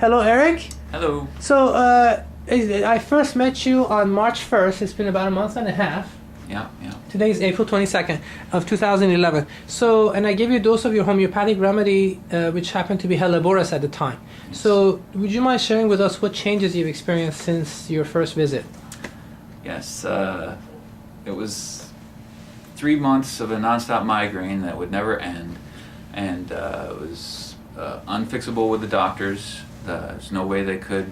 Hello, Eric. Hello. So, I first met you on March 1st. It's been about a month and a half. Yeah. Today is April 22nd of 2011. So, and I gave you a dose of your homeopathic remedy, which happened to be Helleborus at the time. Yes. So, would you mind sharing with us what changes you've experienced since your first visit? Yes. It was 3 months of a nonstop migraine that would never end, and it was unfixable with the doctors. There's no way they could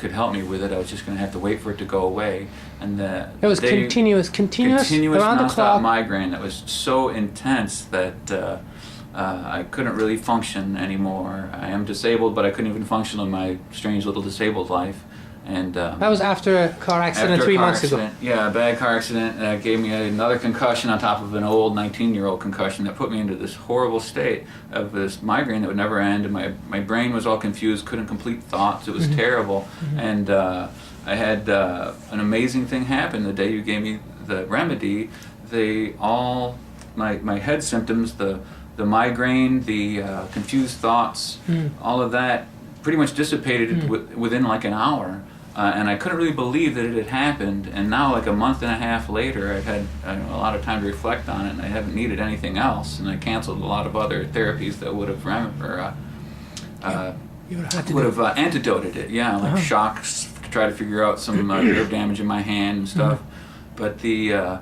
help me with it. I was just going to have to wait for it to go away. And it was continuous around the nonstop clock migraine that was so intense that I couldn't really function anymore. I am disabled, but I couldn't even function in my strange little disabled life. And that was after a car accident 3 months ago. Yeah, a bad car accident gave me another concussion on top of an old 19-year-old concussion that put me into this horrible state of this migraine that would never end. And my brain was all confused, couldn't complete thoughts. It was terrible. And I had an amazing thing happen the day you gave me the remedy. My head symptoms, the migraine, the confused thoughts, all of that pretty much dissipated within like an hour. And I couldn't really believe that it had happened. And now, like a month and a half later, I've had a lot of time to reflect on it, and I haven't needed anything else. And I canceled a lot of other therapies that would have antidoted it. Yeah, like shocks to try to figure out some nerve damage in my hand and stuff. But the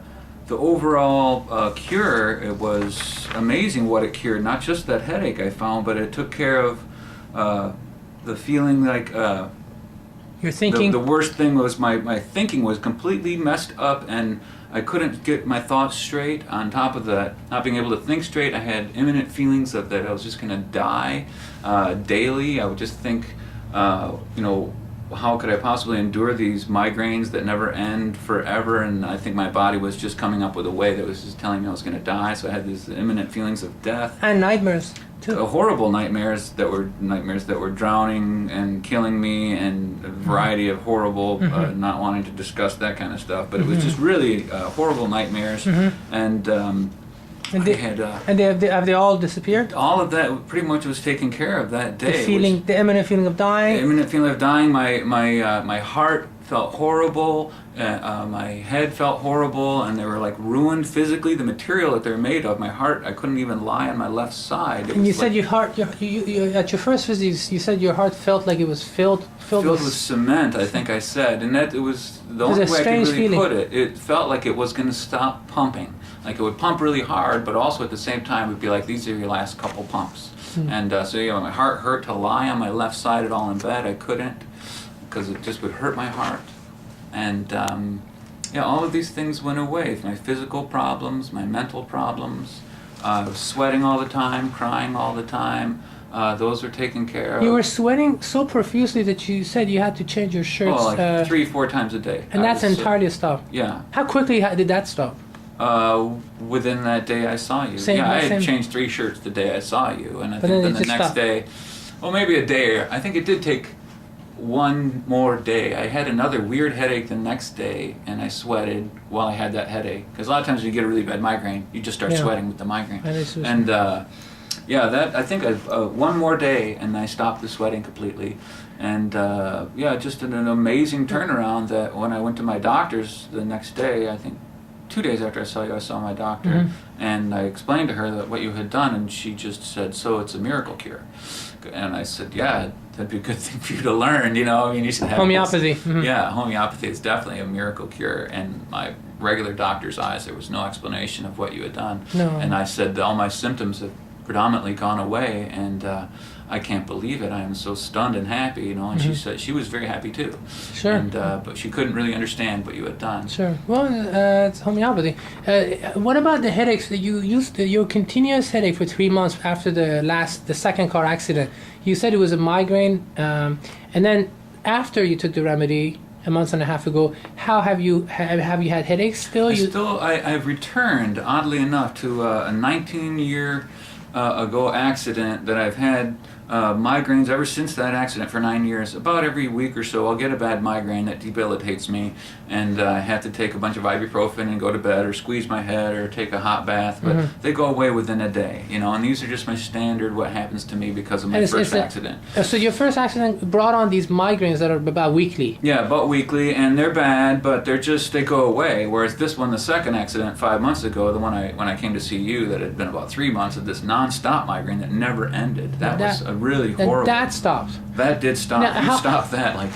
overall cure, it was amazing what it cured. Not just that headache I found, but it took care of the feeling like you're thinking. The worst thing was my thinking was completely messed up, and I couldn't get my thoughts straight. On top of that, not being able to think straight, I had imminent feelings that I was just going to die daily. I would just think, how could I possibly endure these migraines that never end forever? And I think my body was just coming up with a way that was just telling me I was going to die. So I had these imminent feelings of death and nightmares too. Horrible nightmares that were drowning and killing me, and a variety of horrible, not wanting to discuss that kind of stuff. But it was just really horrible nightmares, and have they all disappeared? All of that pretty much was taken care of that day. The imminent feeling of dying. The imminent feeling of dying. My heart felt horrible. My head felt horrible, and they were like ruined physically. The material that they're made of, my heart, I couldn't even lie on my left side. And you said your heart, you at your first visit, you said your heart felt like it was filled with cement. I think I said, and that it was the only way I could really put it. It felt like it was going to stop pumping. Like it would pump really hard, but also at the same time it would be like, these are your last couple pumps. And so my heart hurt to lie on my left side at all in bed. I couldn't, because it just would hurt my heart. And all of these things went away. My physical problems, my mental problems. I was sweating all the time, crying all the time. Those were taken care of. You were sweating so profusely that you said you had to change your shirts. Oh, like 3-4 times a day. And that's entirely stopped? Yeah. How quickly did that stop? Within that day I saw you. I had changed 3 shirts the day I saw you. And I think then the next day, maybe a day. I think it did take one more day. I had another weird headache the next day, and I sweated while I had that headache. Because a lot of times when you get a really bad migraine, you just start sweating with the migraine. And I think one more day, and I stopped the sweating completely. And just an amazing turnaround that when I went to my doctor's the next day, I think 2 days after I saw you, I saw my doctor, and I explained to her that what you had done, and she just said, "So it's a miracle cure." And I said, "Yeah, that'd be a good thing for you to learn, you should have homeopathy." Yeah, homeopathy is definitely a miracle cure. And my regular doctor's eyes, there was no explanation of what you had done. No. And I said, all my symptoms have predominantly gone away, and I can't believe it. I am so stunned and happy, And she said she was very happy too. Sure. And but she couldn't really understand what you had done. Sure. Well, it's homeopathy. What about the headaches that you used? Your continuous headache for 3 months after the second car accident. You said it was a migraine, and then after you took the remedy a month and a half ago, how have you had headaches still? I've returned, oddly enough, to a 19-year ago accident that I've had migraines ever since that accident for 9 years. About every week or so, I'll get a bad migraine that debilitates me, and I have to take a bunch of ibuprofen and go to bed, or squeeze my head, or take a hot bath. But they go away within a day, you know. And these are just my standard. What happens to me because of my first accident? So your first accident brought on these migraines that are about weekly. Yeah, about weekly, and they're bad, but they go away. Whereas this one, the second accident 5 months ago, the one when I came to see you, that had been about 3 months of this nonstop migraine that never ended. That was a really horrible. That stopped. That did stop. Now, stopped that like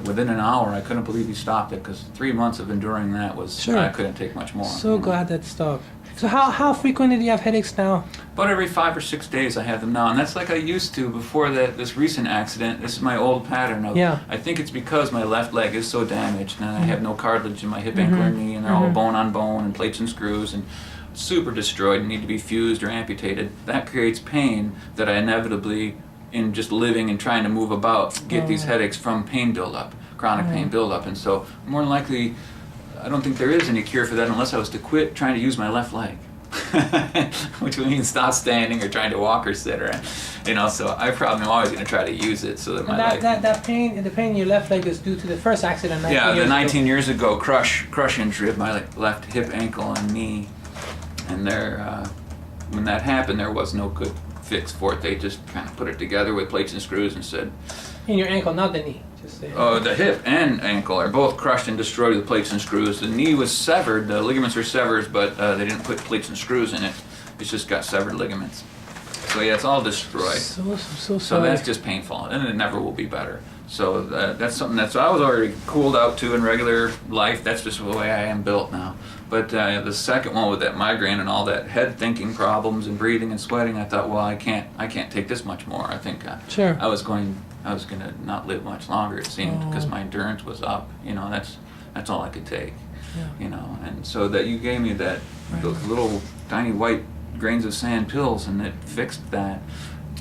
within an hour. I couldn't believe he stopped it, because 3 months of enduring that was I couldn't take much more. So glad that stopped. So how frequently do you have headaches now? About every 5 or 6 days I have them now, and that's like I used to before this recent accident. This is my old pattern of. I think it's because my left leg is so damaged, and I have no cartilage in my hip, ankle, or knee, and they're all bone on bone and plates and screws and super destroyed and need to be fused or amputated. That creates pain that I inevitably, in just living and trying to move about, get these headaches from pain buildup, chronic pain buildup. And so more than likely, I don't think there is any cure for that unless I was to quit trying to use my left leg. Which would mean stop standing or trying to walk or sit, or, you know. So I probably am always going to try to use it so that my leg. The pain in your left leg is due to the first accident. 19 years ago, crush injury of my left hip, ankle, and knee. And when that happened, there was no good fix for it. They just kind of put it together with plates and screws and said. In your ankle, not the knee. The hip and ankle are both crushed and destroyed with plates and screws. The knee was severed, the ligaments are severed, but they didn't put plates and screws in it. It's just got severed ligaments. So yeah, it's all destroyed. So sorry. So that's just painful, and it never will be better. So that's something I was already cooled out to in regular life. That's just the way I am built now. But the second one with that migraine and all that head thinking problems and breathing and sweating, I thought, well, I can't take this much more. I think I was going to not live much longer, it seemed, because my endurance was up. You know, that's all I could take. You know, and so that you gave me those little tiny white grains of sand pills, and it fixed that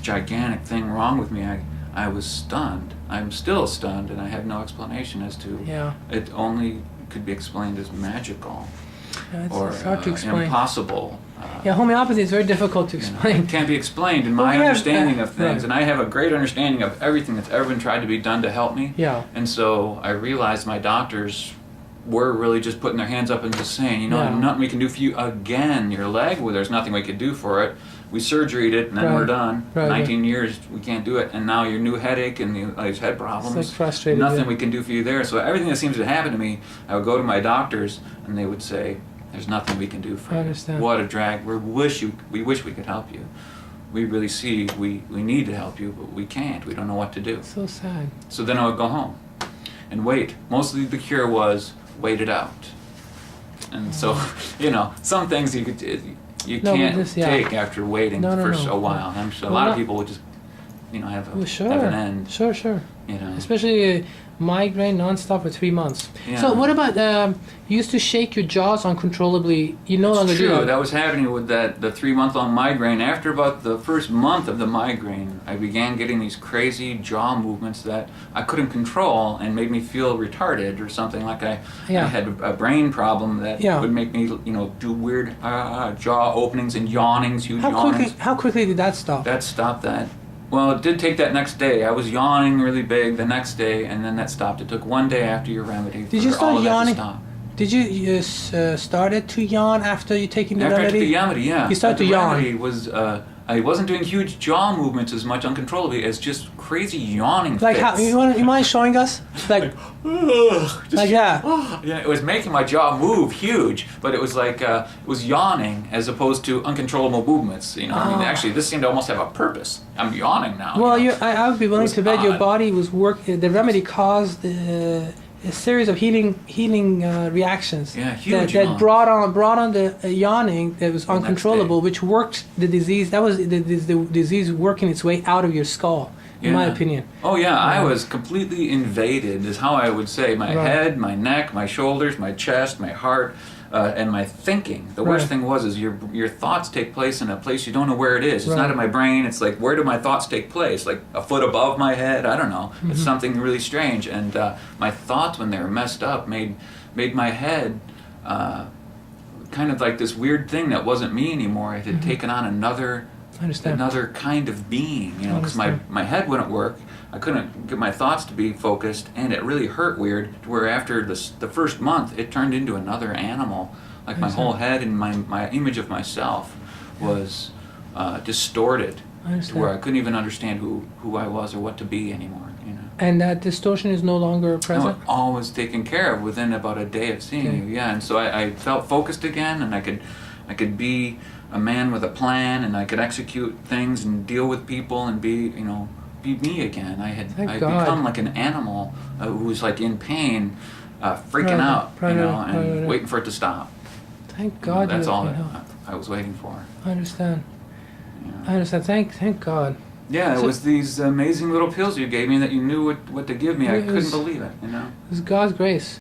gigantic thing wrong with me. I was stunned. I'm still stunned, and I have no explanation as to. It only could be explained as magical. It's hard to explain. Impossible. Homeopathy is very difficult to explain. It can't be explained in my understanding of things, and I have a great understanding of everything that's ever been tried to be done to help me. And so I realized my doctors were really just putting their hands up and just saying, you know, there's nothing we can do for you again. Your leg, well, there's nothing we could do for it. We surgeryed it, and then we're done. 19 years, we can't do it. And now your new headache and these head problems, it's like frustrating, nothing we can do for you there. So everything that seems to happen to me, I would go to my doctors, and they would say, there's nothing we can do for you. I understand. What a drag. We wish we could help you. We really see we need to help you, but we can't. We don't know what to do. So sad. So then I would go home and wait. Mostly the cure was wait it out. And so, you know, some things you can't take after waiting for a while. And I'm sure a lot of people would just, you know, have an end. Sure. You know, especially migraine nonstop for 3 months. So what about you used to shake your jaws uncontrollably? You no longer do that. That was happening with the 3-month-long migraine. After about the first month of the migraine, I began getting these crazy jaw movements that I couldn't control and made me feel retarded or something. Like I had a brain problem that would make me, you know, do weird jaw openings and yawnings, huge yawnings. How quickly did that stop? That stopped that. Well, it did take that next day. I was yawning really big the next day, and then that stopped. It took one day after your remedy for all of yawning? That to stop. Did you started to yawn after you taking the remedy? After I took the remedy, yeah. You started to yawn. The remedy was, I wasn't doing huge jaw movements as much uncontrollably as just crazy yawning like fits. How? You mind showing us? Like Yeah, it was making my jaw move huge, but it was like it was yawning as opposed to uncontrollable movements. You know, I mean, actually, this seemed to almost have a purpose. I'm yawning now. Well, I would be willing to bet your body was the remedy caused a series of healing reactions that brought on the yawning that was uncontrollable, which worked the disease. That was the disease working its way out of your skull, in my opinion. Oh yeah, I was completely invaded, is how I would say. My head, my neck, my shoulders, my chest, my heart, and my thinking. The worst thing is your thoughts take place in a place you don't know where it is. It's not in my brain. It's like, where do my thoughts take place? Like a foot above my head? I don't know. It's something really strange. And my thoughts, when they were messed up, made my head kind of like this weird thing that wasn't me anymore. It had taken on another I understand. another kind of being, you know, because my head wouldn't work. I couldn't get my thoughts to be focused, and it really hurt weird, where after the first month, it turned into another animal. Like my whole head and my image of myself was distorted to where I couldn't even understand who I was or what to be anymore, you know. And that distortion is no longer present? No, all was taken care of within about a day of seeing you, yeah. And so I felt focused again, and I could be a man with a plan, and I could execute things and deal with people and be me again. I'd become like an animal who was like in pain, freaking out, and waiting for it to stop. Thank God. That's all I was waiting for. I understand. Yeah. I understand. Thank God. Yeah, it was these amazing little pills you gave me that you knew what to give me. I couldn't believe it, you know. It was God's grace.